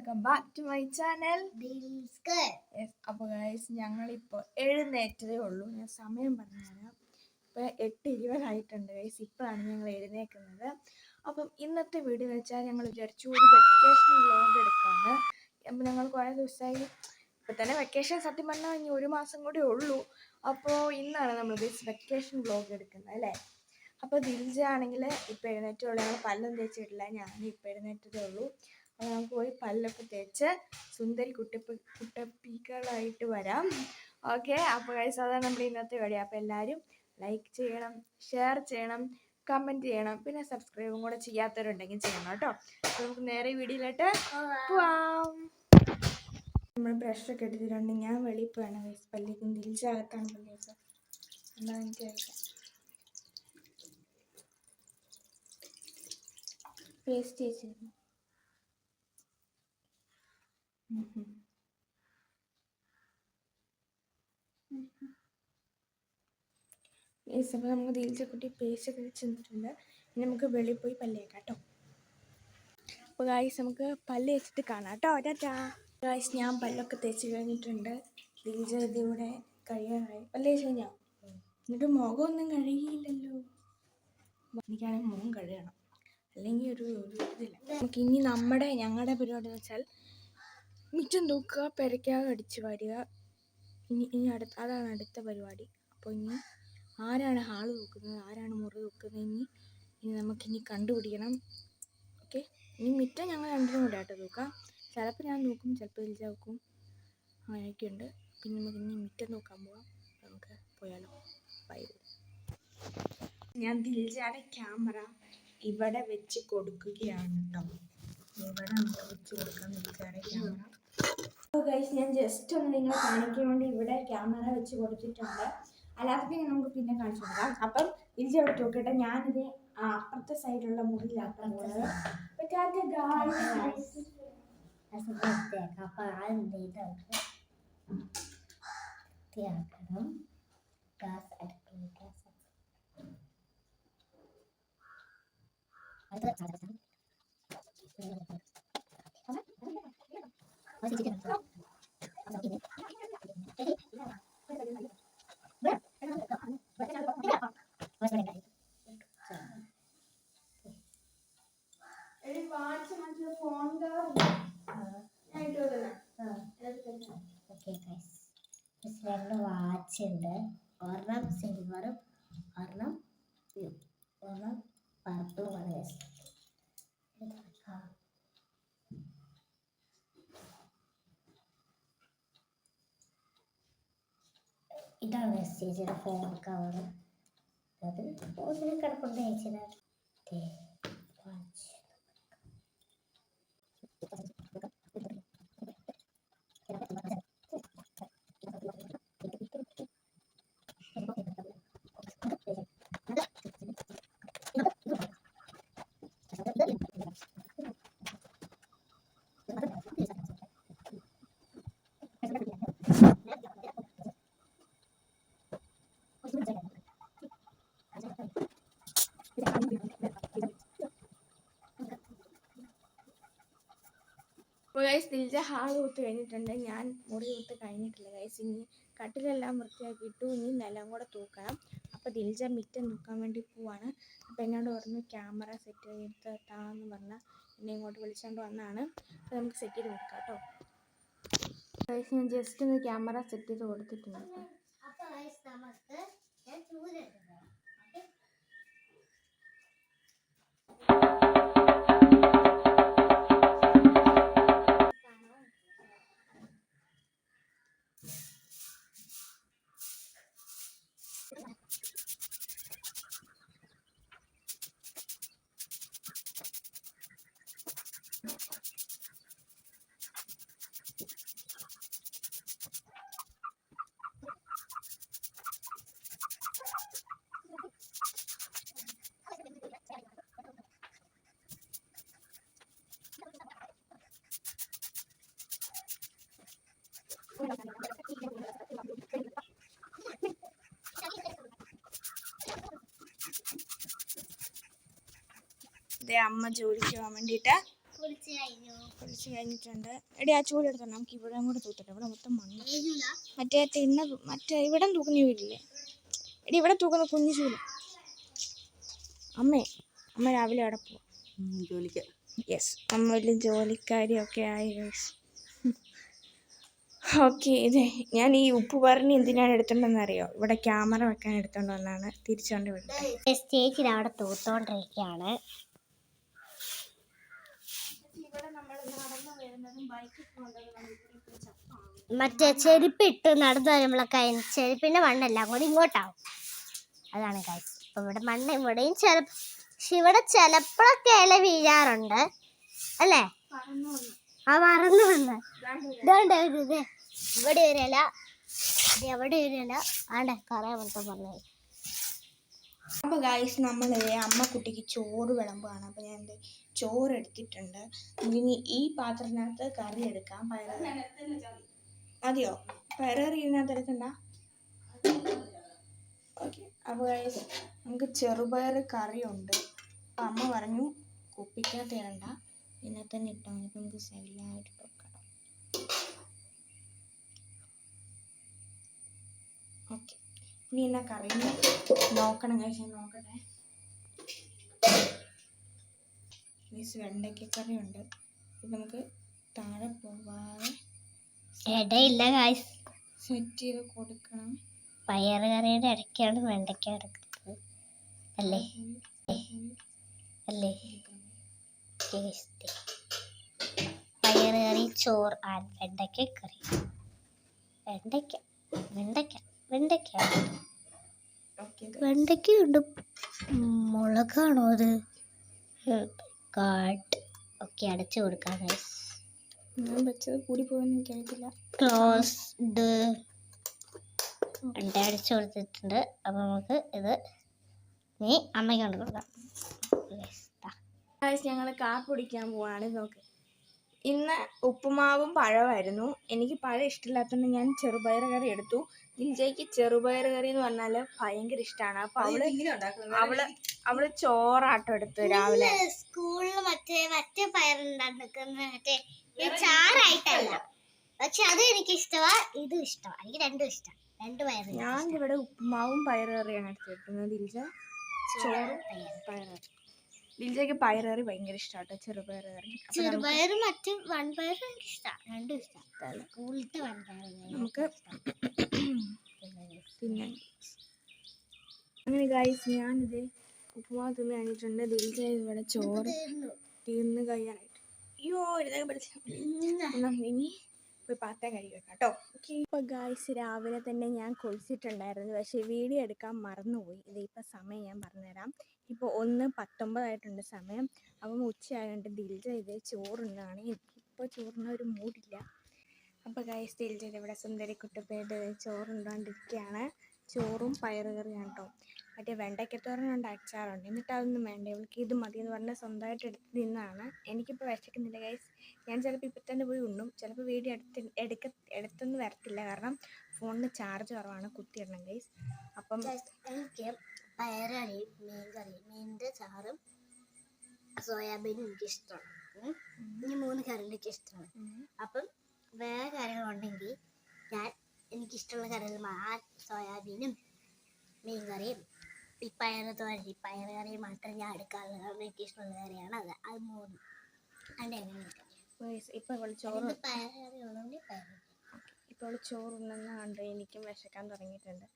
Welcome back to my channel. അപ്പോൾ guys ഞങ്ങളിപ്പോൾ എഴുന്നേറ്റതേ ഉള്ളൂ. ഞാൻ സമയം പറഞ്ഞുതരാം. ഇപ്പോൾ 8:20 ഗൈസ്. ഇപ്പോഴാണ് ഞങ്ങൾ എഴുന്നേക്കുന്നത്. അപ്പം ഇന്നത്തെ വീഡിയോ എന്ന് വെച്ചാൽ ഞങ്ങൾ വിചാരിച്ചു ഒരു വെക്കേഷൻ വ്ലോഗ് എടുക്കാമെന്ന്. അപ്പം ഞങ്ങൾ കുറേ ദിവസമായി ഇപ്പം തന്നെ വെക്കേഷൻ സത്യം പറഞ്ഞാൽ ഇനി 1 മാസം കൂടി ഉള്ളൂ. അപ്പോൾ ഇന്നാണ് നമ്മൾ വെക്കേഷൻ വ്ലോഗ് എടുക്കുന്നത് അല്ലേ. അപ്പോൾ ദിൽജ ആണെങ്കിൽ ഇപ്പോൾ എഴുന്നേറ്റേ ഉള്ളൂ. ഞങ്ങൾ പല്ലൊന്നും തേച്ചിട്ടില്ല. ഞാനും ഇപ്പോൾ എഴുന്നേറ്റതേ ഉള്ളൂ. അപ്പോൾ നമുക്ക് പോയി പല്ലൊക്കെ തേച്ച് സുന്ദരി കുട്ടപ്പികളായിട്ട് വരാം. ഓക്കെ, അപ്പോൾ ഗൈസ് അതാണ് നമ്മുടെ ഇന്നത്തെ വീഡിയോ. അപ്പോൾ എല്ലാവരും ലൈക്ക് ചെയ്യണം, ഷെയർ ചെയ്യണം, കമൻറ്റ് ചെയ്യണം, പിന്നെ സബ്സ്ക്രൈബും കൂടെ ചെയ്യാത്തവരുണ്ടെങ്കിൽ ചെയ്യണം കേട്ടോ. അപ്പോൾ നമുക്ക് നേരെ വീഡിയോയിലോട്ട് പോവാം. നമ്മൾ ബ്രഷൊക്കെ എടുത്തിട്ടുണ്ട്. ഞാൻ വെളിയിൽ പോയാണ് ഗൈസ്. പല്ലിക്കും ദിൽജ അകത്താണ് പല്ല് വെച്ചത്. എന്താ എനിക്ക് കഴിക്കാം. പേസ്റ്റ് ചെയ്തിരുന്നു. അപ്പോൾ നമുക്ക് ദിൽജക്കുട്ടി പേസ്റ്റ് ഒക്കെ ചെന്നിട്ടുണ്ട്. ഇനി നമുക്ക് വെളിയിൽ പോയി പല്ല് തേക്കാം കേട്ടോ. അപ്പോൾ ഗൈസ് നമുക്ക് പല്ല് തേച്ചിട്ട് കാണാം കേട്ടോ. ടാറ്റാ ഗൈസ്. ഞാൻ പല്ലൊക്കെ തേച്ച് കഴിഞ്ഞിട്ടുണ്ട്. ദിൽജ ഇതിവിടെ കഴിയാറായി. പല്ല് തേച്ച് കഴിഞ്ഞാൽ എന്നിട്ട് മുഖമൊന്നും കഴുകിയില്ലല്ലോ. എനിക്കാണെങ്കിൽ മുഖം കഴുകണം, അല്ലെങ്കിൽ ഒരു ഇതില്ല. നമുക്ക് ഇനി ഞങ്ങളുടെ പരിപാടി എന്ന് വെച്ചാൽ മിറ്റം തൂക്കുക, പെരയ്ക്കാതെ അടിച്ച് വാരുക. ഇനി അതാണ് അടുത്ത പരിപാടി. അപ്പോൾ ഇനി ആരാണ് ഹാള് തൂക്കുന്നത്, ആരാണ് മുറി തൂക്കുന്നത്, ഇനി നമുക്കിനി കണ്ടുപിടിക്കണം. ഓക്കെ, ഇനി മിറ്റം ഞങ്ങൾ രണ്ടിനും കൂടെ ആയിട്ട് തൂക്കാം. ചിലപ്പോൾ ഞാൻ തൂക്കും, ചിലപ്പോൾ ദിൽജ തൂക്കും, അങ്ങനെയൊക്കെയുണ്ട്. പിന്നെ നമുക്ക് ഇനി മിറ്റം തൂക്കാൻ പോവാം. നമുക്ക് പോയാലോ. ബൈ. ഞാൻ ദിൽജയുടെ ക്യാമറ ഇവിടെ വെച്ച് കൊടുക്കുകയാണ് കേട്ടോ. ഇവിടെ നമുക്ക് വെച്ച് കൊടുക്കാം ദിൽജയുടെ ക്യാമറ. അപ്പോൾ ഗൈസ് ഞാൻ ജസ്റ്റ് ഒന്ന് നിങ്ങളെ കാണിക്കാൻ വേണ്ടി ഇവിടെ ക്യാമറ വെച്ച് കൊടുത്തിട്ടുണ്ട്. അല്ലാതെ നമുക്ക് പിന്നെ കാണിച്ചു കൊടുക്കാം. അപ്പം ദിൽജ അവിടെ നോക്കട്ടെ. ഞാനിത് അപ്പുറത്തെ സൈഡിലുള്ള മുറിയിലാക്കാൻ പോകുന്നത്. രണ്ട് വാച്ച് ഉണ്ട്. ഒരെണ്ണം സിൽവറും ഒരെണ്ണം പർപ്പിളുമാണ്. ഇതാണ് ചേച്ചിയുടെ ഫോൺ കവർ. അത് ഫോണിൽ കിടപ്പുണ്ട് ചേച്ചിയുടെ വാച്ച്. അപ്പോൾ ഗൈസ് ദിൽജ ഹാൾ തൂത്ത് കഴിഞ്ഞിട്ടുണ്ട്. ഞാൻ മുറി തൂത്ത് കഴിഞ്ഞിട്ടില്ല ഗൈസ്. ഇനി കട്ടിലെല്ലാം വൃത്തിയാക്കിയിട്ടു. ഇനി നിലം കൂടെ തൂക്കണം. അപ്പോൾ ദിൽജ മിറ്റം തൂക്കാൻ വേണ്ടി പോവാണ്. അപ്പോൾ എന്നോട് പറഞ്ഞു ക്യാമറ സെറ്റ് ചെയ്ത് താന്ന് പറഞ്ഞാൽ എന്നെ ഇങ്ങോട്ട് വിളിച്ചുകൊണ്ട് വന്നതാണ്. അപ്പോൾ നമുക്ക് സെറ്റ് ചെയ്ത് കൊടുക്കാം കേട്ടോ. ഗൈസ് ഞാൻ ജസ്റ്റ് ഒന്ന് ക്യാമറ സെറ്റ് ചെയ്ത് കൊടുത്തിട്ടുണ്ട്. അമ്മ ജോലിക്ക് പോകാൻ വേണ്ടിയിട്ട് കുളിച്ച് കഴിഞ്ഞിട്ടുണ്ട്. എടി ആ ചൂട് എടുത്തോ, നമുക്ക് ഇവിടെ കൂടെ തൂത്തിട്ട്, ഇവിടെ മൊത്തം മണ്ണ്. മറ്റേ ഇവിടെ തൂക്കുന്ന ചൂലില്ലേ എടി, ഇവിടെ തൂക്കുന്ന കുഞ്ഞു ചൂല്. അമ്മ രാവിലെ അവിടെ പോവാം ജോലിക്ക്. യെസ്, അമ്മ വലിയ ജോലിക്കാരിയൊക്കെ ആയി ഗൈസ്. ഓക്കെ, ഇത് ഞാൻ ഈ ഉപ്പ് പറഞ്ഞ് എന്തിനാണ് എടുത്തോണ്ടെന്നറിയോ? ഇവിടെ ക്യാമറ വെക്കാൻ എടുത്തോണ്ട് വന്നാണ്. തിരിച്ചുകൊണ്ട് വിട്ടത്. ചേച്ചി അവിടെ തൂത്തോണ്ടിരിക്കുകയാണ്. മറ്റേ ചെരുപ്പിട്ട് നടന്നു വരുമ്പോഴൊക്കെ ചെരുപ്പിന്റെ മണ്ണെല്ലാം കൂടി ഇങ്ങോട്ടാവും. അതാണ് കാര്യം. ഇപ്പൊ ഇവിടെ മണ്ണ് ഇവിടെയും ഇവിടെ ചിലപ്പോഴൊക്കെ ഇല വീഴാറുണ്ട് അല്ലേ? ആ മറന്നു വന്ന് ഇവിടെ ഒരു ഇല, എവിടെ ഒരു ഇല ആണ്ടെ കറ മൊത്തം പറഞ്ഞു. അപ്പോൾ ഗൈസ്, നമ്മൾ അമ്മക്കുട്ടിക്ക് ചോറ് വിളമ്പാണ്. അപ്പോൾ ഞാൻ ചോറ് എടുത്തിട്ടുണ്ട്. ഇനി ഈ പാത്രത്തിനകത്ത് കറി എടുക്കാം. മതിയോ? പയറുകറി ഇതിനകത്ത് എടുക്കണ്ട. ഓക്കെ, അപ്പോൾ ഗൈസ്, നമുക്ക് ചെറുപയർ കറിയുണ്ട്. അപ്പം അമ്മ പറഞ്ഞു കുപ്പിക്കകത്ത് ഇടണ്ട, ഇതിനകത്ത് തന്നെ ഇട്ടാൽ മതി. അപ്പം നമുക്ക് സൈഡിലായിട്ട് വെക്കണം. ഓക്കെ, ഇനി എന്നാ കറി നോക്കണം കഴിച്ചാൽ നോക്കട്ടെ. വെണ്ടയ്ക്കക്കറി ഉണ്ട്. ഇപ്പം നമുക്ക് താഴെ പോവാതെ ഇടയില്ല ഗായ്സ്, സെറ്റ് ചെയ്ത് കൊടുക്കണം. പയറ് കറിയുടെ ഇടയ്ക്കാണ് വെണ്ടയ്ക്ക എടുക്കുന്നത് അല്ലേ? അല്ലേ? പയറ് കറി, ചോറ് ആൻഡ് വെണ്ടയ്ക്കക്കറി. വെണ്ടയ്ക്കുണ്ട്. മുളകാണോ അത്? ഓക്കെ, അടച്ചു കൊടുക്കാം ഗൈസ്. ഞാൻ വെച്ചത് കൂടി പോയെന്ന് എനിക്കറിയത്തില്ല. ക്ലോസ്ഡ് അടച്ചു കൊടുത്തിട്ടുണ്ട്. അപ്പം നമുക്ക് ഇത് നീ അമ്മയ്ക്ക് കൊണ്ട് കൊടുക്കാം. ഞങ്ങൾ കാപ്പി കുടിക്കാൻ പോവാണ്. നോക്ക്, ഇന്ന് ഉപ്പുമാവും പഴമായിരുന്നു. എനിക്ക് പഴം ഇഷ്ടമില്ലാത്തതുകൊണ്ട് ഞാൻ ചെറുപയർ കറി എടുത്തു. ദിൽജയ്ക്ക് ചെറുപയർ കറി എന്ന് പറഞ്ഞാൽ ഭയങ്കര ഇഷ്ടമാണ്. അപ്പൊ അവള് ചോറാട്ടം എടുത്തു രാവിലെ. സ്കൂളിൽ മറ്റേ പയറുണ്ടാക്കുന്ന മറ്റേ ചാറായിട്ടല്ല, പക്ഷെ അത് എനിക്ക് ഇഷ്ടമാ, ഇതും ഇഷ്ടമാ. എനിക്ക് രണ്ടും ഇഷ്ടം. രണ്ട് പയറ്. ഞാൻ ഇവിടെ ഉപ്പുമാവും പയറ് കറിയാണ് എടുത്തിരിക്കുന്നത്. ദിൽജ ചോറും പയറ്. ദിൽജയ്ക്ക് പയറ് കറി ഭയങ്കര ഇഷ്ടമാട്ടോ, ചെറുപയർ കറി. ചെറുപയർ മറ്റേ വൻപയർ എനിക്ക് ഇഷ്ടമാണ്, രണ്ടും ഇഷ്ടമാണ്. സ്കൂളിലത്തെ വൻപയർ നമുക്ക് പിന്നെ അങ്ങനെ ഗൈസ്, ഞാനിത് ഉപ്പുമാവ് തിന്ന് കഴിഞ്ഞിട്ടുണ്ട്. ദിൽജ ഇവിടെ ചോറ് തീർന്ന് കഴിയാനായിട്ട്. അയ്യോ, ഇതൊക്കെ പഠിച്ച ഇനി പോയി പാത്രം കഴുകി വെക്കാം കേട്ടോ. ഓക്കെ, ഇപ്പോൾ ഗൈസ് രാവിലെ തന്നെ ഞാൻ കുളിച്ചിട്ടുണ്ടായിരുന്നു, പക്ഷേ വീഡിയോ എടുക്കാൻ മറന്നുപോയി. ഇതിപ്പോൾ സമയം ഞാൻ പറഞ്ഞുതരാം. ഇപ്പോൾ 1:19 സമയം. അപ്പം ഉച്ചയായതുകൊണ്ട് ദിൽജ ഇത് ചോറുണ്ടാണ്. എനിക്കിപ്പോൾ ചോറിന് ഒരു മൂടില്ല. അപ്പോൾ ഗൈസ്, ദിൽജ ഇവിടെ സുന്ദരി കുട്ടപ്പേട്ട് ചോറുണ്ടാണ്ടിരിക്കുകയാണ്. ചോറും പയറ് കറിയാണ് കേട്ടോ. മറ്റേ വെണ്ടയ്ക്കത്തോരനുണ്ട്, അച്ചാറുണ്ട്. എന്നിട്ട് അതൊന്നും വേണ്ട, ഇവൾക്ക് ഇത് മതി എന്ന് പറഞ്ഞാൽ സ്വന്തമായിട്ട് എടുത്ത് തിന്നാണ്. എനിക്കിപ്പോൾ വിശക്കുന്നില്ല ഗൈസ്. ഞാൻ ചിലപ്പോൾ ഇപ്പം തന്നെ പോയി ഉണ്ണും. ചിലപ്പോൾ വീഡിയോ എടുത്തൊന്നും വരത്തില്ല, കാരണം ഫോണിന് ചാർജ് കുറവാണ്. കുത്തിയിടണം ഗൈസ്. അപ്പം എനിക്ക് പയറുകറിയും മീനിൻ്റെ ചാറും സോയാബീനും എനിക്കിഷ്ടമാണ്. ഈ 3 കറി എനിക്ക് ഇഷ്ടമാണ്. അപ്പം വേറെ കറികളുണ്ടെങ്കിൽ എനിക്കിഷ്ടമുള്ള കറികൾ സോയാബീനും മീൻ കറിയും ഈ പയറ് കറിയും മാത്രമേ ഞാൻ എടുക്കാറുള്ളൂ. കാരണം എനിക്കിഷ്ടമുള്ള കറിയാണ് അത്. അത് 3 ഇപ്പോൾ ചോറ് പയറുകറി ഉള്ളതുകൊണ്ട് ഇപ്പോൾ ചോറുണ്ടെന്ന് കണ്ട് എനിക്കും വിശക്കാൻ തുടങ്ങിയിട്ടുണ്ട്.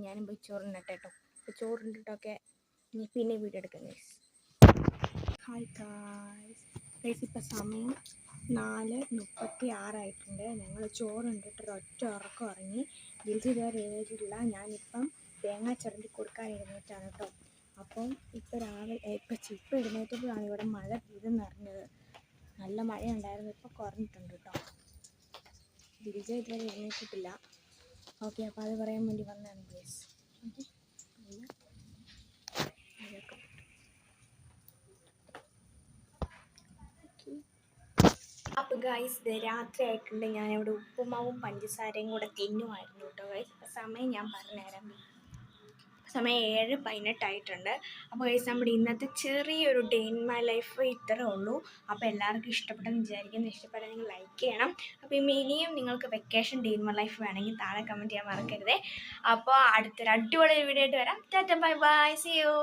ഞാനും പോയി ചോറുണ്ടട്ടെ കേട്ടോ. ഇപ്പോൾ ചോറുണ്ടിട്ടൊക്കെ ഇനി പിന്നെ വീഡിയോ എടുക്കാം ഗൈസ്. ഹായ് ഗൈസ്, ഇപ്പോൾ സമയം 4:36 ഞങ്ങൾ ചോറുണ്ടിട്ട് ഒറ്റ ഉറക്കം ഉറങ്ങി. ദിൽജ ഇതുവരെ എഴുതിയിട്ടില്ല. ഞാനിപ്പം തേങ്ങ ചിരണ്ടി കൊടുക്കാൻ എഴുന്നേറ്റാണ് കേട്ടോ. അപ്പം ഇപ്പോൾ രാവിലെ ഇപ്പം എഴുന്നേറ്റപ്പോഴാണ് ഇവിടെ മഴ പെയ്തെന്നറിഞ്ഞത്. നല്ല മഴയുണ്ടായിരുന്നു, ഇപ്പോൾ കുറഞ്ഞിട്ടുണ്ട് കേട്ടോ. ദിൽജ ഇതുവരെ എഴുന്നേറ്റിട്ടില്ല. ഓക്കെ, അപ്പോൾ അത് പറയാൻ വേണ്ടി വന്നതാണ് ഗൈസ്. അപ്പോൾ ഗൈസ്, ഇത് രാത്രി ആയിട്ടുണ്ട്. ഞാനിവിടെ ഉപ്പുമാവും പഞ്ചസാരയും കൂടെ തിന്നുമായിരുന്നു കേട്ടോ ഗൈസ്. ഇപ്പോൾ സമയം ഞാൻ പറഞ്ഞുതരാം. സമയം 7:18 അപ്പോൾ ഗൈസ് നമ്മുടെ ഇന്നത്തെ ചെറിയൊരു ഡേ ഇൻ മൈ ലൈഫ് ഇത്രേ ഉള്ളൂ. അപ്പോൾ എല്ലാവർക്കും ഇഷ്ടപ്പെട്ടെന്ന് വിചാരിക്കുന്നു. ഇഷ്ടപ്പെട്ടാൽ നിങ്ങൾ ലൈക്ക് ചെയ്യണം. അപ്പോൾ ഇനിയും നിങ്ങൾക്ക് vacation day in my life വേണമെങ്കിൽ താഴെ കമൻറ്റ് ചെയ്യാൻ മറക്കരുതേ. അപ്പോൾ അടുത്തൊരു അടിപൊളി വീഡിയോ ആയിട്ട് വരാം. Tata bye bye, see U.